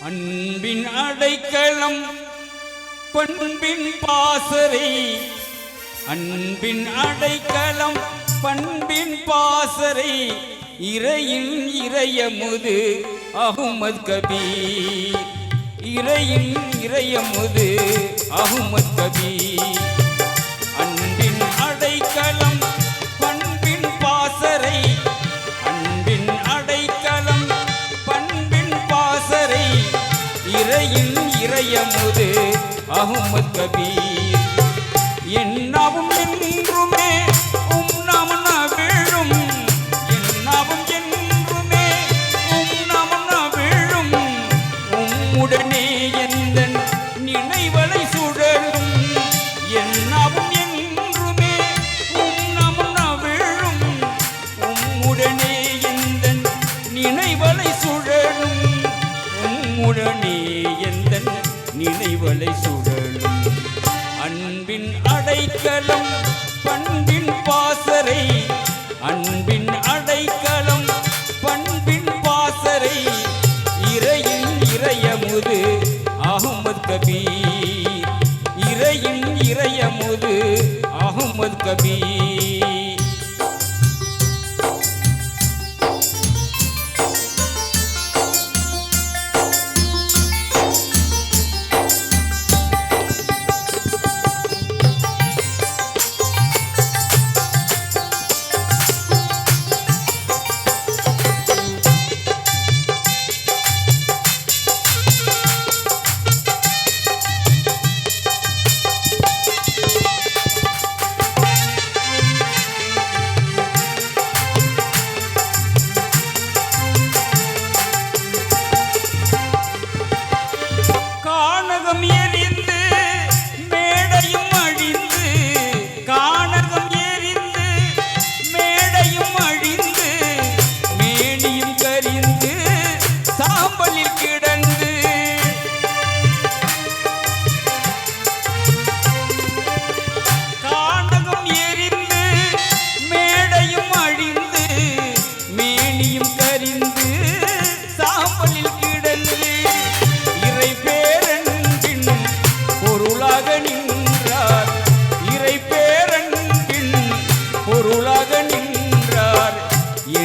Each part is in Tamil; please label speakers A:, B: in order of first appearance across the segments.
A: அன்பின் அடைக்கலம் பண்பின் பாசறை, அன்பின் அடைக்கலம் பண்பின் பாசறை, இறையின் இறையமுது அஹ்மத் கபீர், இறையின் இறையமுது அஹ்மத் கபீர். அன்பின் அடைக்கலம் பண்பின் பாசறை, அன்பின் அடைக்கலம் பண்பின் பாசறை, இறையின் இறையமுது அஹ்மத் கபீர். என்னாவும் என்றுமே நாமம் வீழும், என்னாவும் என்றுமே நாமம் வீழும், உம்முடனே எந்தன் நினைவலை சுழலும். என்னாவும் என்றுமே நாமம் வீழும், உம்முடனே எந்தன் நினைவலை சுழலும், உம்முடனே எந்தன் நினைவலை சுழலும். அன்பின் அடைக்கலம் பண்பின் பாசறை, அன்பின் அடைக்கலம் பண்பின் பாசறை, இறையின் இறையமுது அஹ்மத் கபீர், இறையின் இறையமுது அஹ்மத் கபீர்.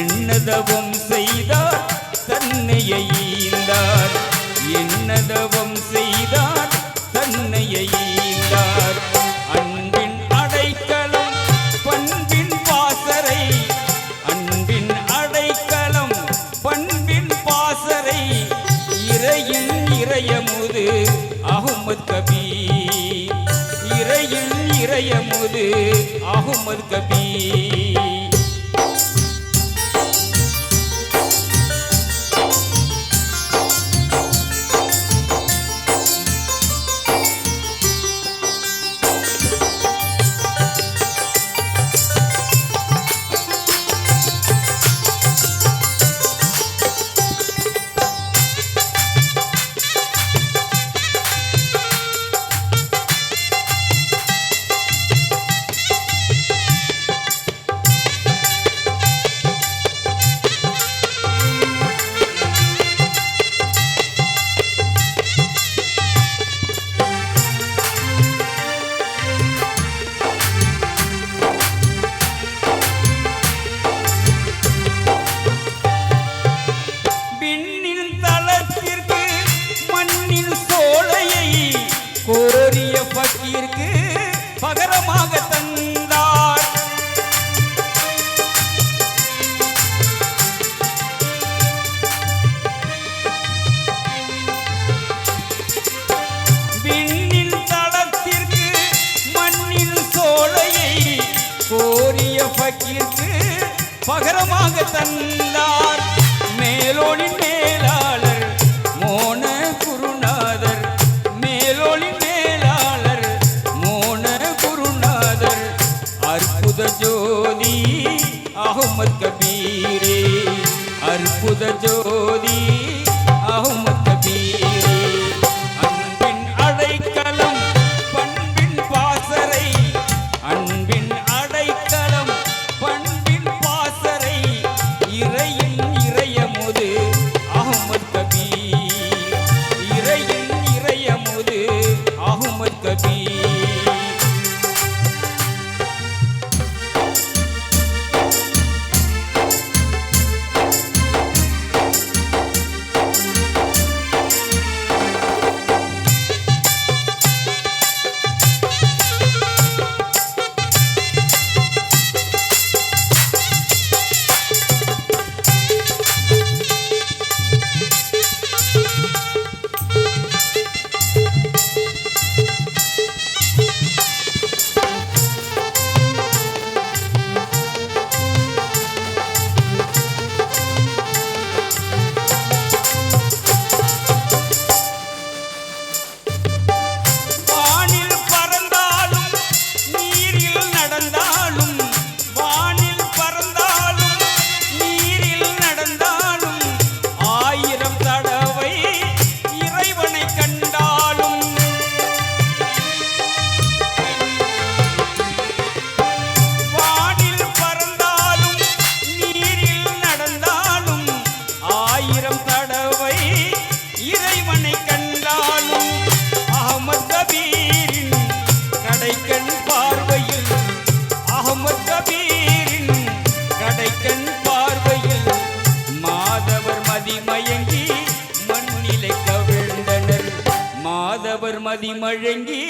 A: என்னதவம் செய்தார் தன்னையை ஈந்தார், என்னதவம் செய்தார் தன்னையை ஈந்தார். அன்பின் அடைக்கலம் பண்பின் பாசறை, அன்பின் அடைக்கலம் பண்பின் பாசறை, இறையின் இறையமுது அஹ்மத் கபீர், இறையின் இறையமுது அஹ்மத் கபீர். கோரிய ஃபக்கீருக்கு பகரமாக தந்தார், விண்ணின் தளத்திற்கு மண்ணின் சோலையை கோரிய ஃபக்கீருக்கு பகரமாக தந்தார். மேலோனின் மேலாளர் மோன குருநாதர், மேலோனின் மேலாளர் மோன குருநாதர், அற்புத ஜோதி அஹ்மத் கபீரே, அற்புத ஜோதி அஹ்மத் கபீரே. அன்பின் அடைக்கலம் பண்பின் பாசறை, அன்பின் அடைக்கலம் பண்பின் பாசறை, இறை ஆயிரம் தடவை இறைவனை கண்டாலும் அகமது கபீரின் கடைக்கண் பார்வையில் அகமது கபீரின் கடைக்கண் பார்வையில் மாதவர் மதிமயங்கி மண்ணிலை கவிழ்ந்தனர் மாதவர் மதிமயங்கி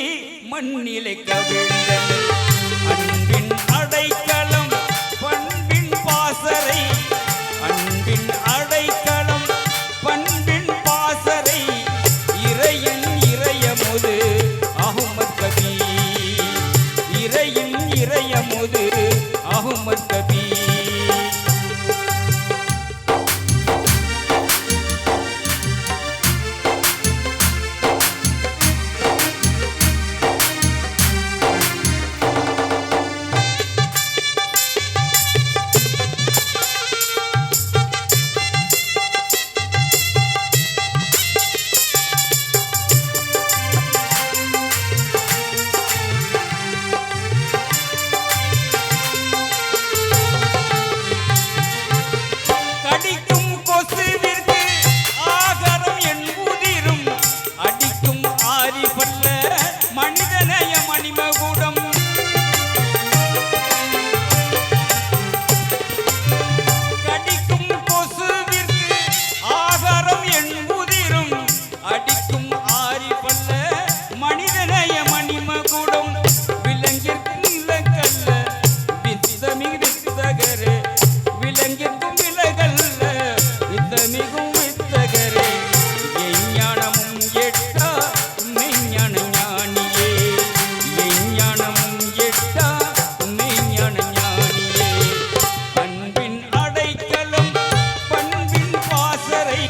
A: மண்ணிலை கவிழ்ந்தனர் அன்பின் அடைக்கலம் பண்பின் பாசறை அன்பின் அடைக்கலம் பண்பின் பாசறை இறையின் இறையமுது அஹ்மத் கபீர் இறையின் இறையமுது அஹ்மத் கபீர் கடிக்கும் கொசுவிற்கு ஆகரம் என்புதிரும் அடிக்கும் ஆரிபல்ல மனிதநேய மணிமகுடம் கடிக்கும் கொசுவிற்கு ஆகரம் என்புதிரும் அடிக்கும் ஆரிபல்ல மனிதநேய மணிமகுடம் விலங்கிற்கும் இலக்கல்ல வித்தமிகு வித்தகரே விலங்கிற்கும் விலகல்ல வித்தமிகும் வித்தகரே எஞ்ஞானமும் எட்டா மெய்ஞான ஞானியே எஞ்ஞானமும் எட்டா மெய்ஞான ஞானியே அன்பின் அடைக்கலம் பண்பின் பாசறை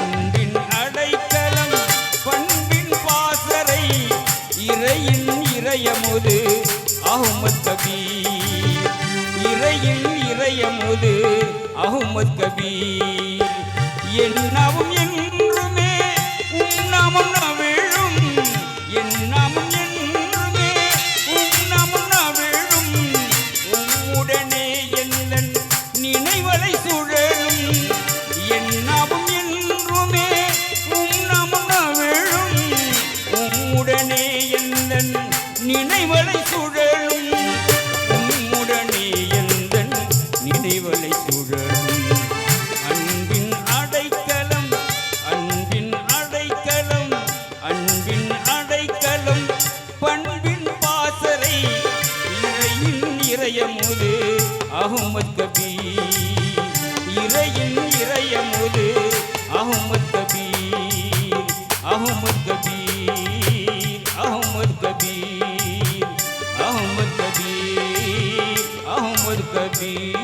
A: அன்பின் அடைக்கலம் பண்பின் பாசறை இறையின் இறையமுது அஹ்மத் கபீர் இறையின் இறையமுது அஹ்மத் கபீர் என்னாவும் என்றுமே நாமம் நவிழும் என்னாவும் என்றுமே நாமம் நவிழும் உம்முடனே எந்தன் நினைவலை சுழலும் என்னாவும் என்றுமே நாமம் நவிழும் உம்முடனே எந்தன் நினைவலை சுழலும் உம்முடனே எந்தன் நினைவலை சுழலும் அன்பின் அடைக்கலம் அன்பின் அடைக்கலம் அன்பின் அடைக்கலம் பண்பின் பாசறை இறையின் இறையமுது அஹ்மத் கபீர் இறையின் இறையமுது அஹ்மத் கபீர் அஹ்மத் கபீர் அஹ்மத் கபீர் அஹ்மத் கபீர் அஹ்மத் கபீர்